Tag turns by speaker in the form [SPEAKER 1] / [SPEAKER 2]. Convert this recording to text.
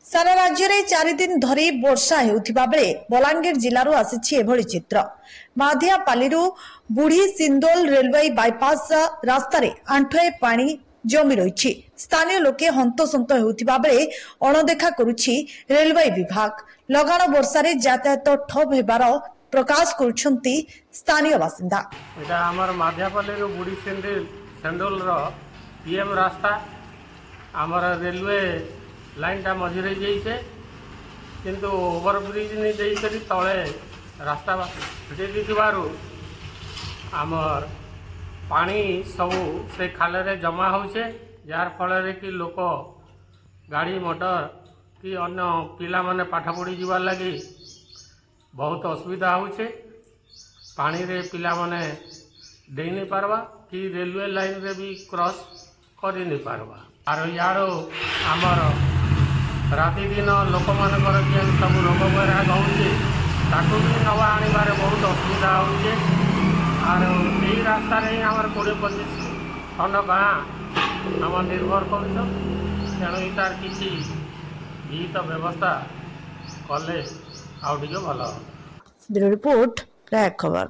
[SPEAKER 1] सारा राज्य में 4 दिन धरी वर्षा होउथिबा बेले बलांगीर जिल्लारू आसिछि एभଳି चित्र। माधियापालीरू बुढ़ी सिंदोल रेलवे बाईपास रास्तार आंठुए पानी जमी रही। स्थानीय लोके हंतसंत होउथिबा बेले अणदेखा करुछि रेलवे विभाग। लगाण वर्षा रे यातायात ठप हेबार प्रकाश करुछंती स्थानीय बासिंदा।
[SPEAKER 2] एटा हमर माधियापालीरू बुढ़ी सिंदोल रो पीएम रास्ता हमर रेलवे लाइन टा मझिरे जाइए किंतु ओवरब्रिज नहीं देकरी तले रास्ता फिटे आमर पानी सबू से खाल जमा होचे जार फल कि लोक गाड़ी मोटर कि अन्य पिला माने पाठ पढ़ी जीवार लगी बहुत असुविधा होचे। पानी रे पिला माने दे नहीं पारवा कि रेलवे लाइन रे भी क्रॉस कर नहीं पारवा आर यार आमर राति दिन लोक मान सब रोग बैराग हो नवा आनबार बहुत असुविधा होचे। आर यही रास्तार ही आम 20-25 खंड गाँ आम निर्भर करेणु तार किसी विहित व्यवस्था कले आउ टे भल।
[SPEAKER 1] ब्यूरो रिपोर्ट प्रयाग खबर।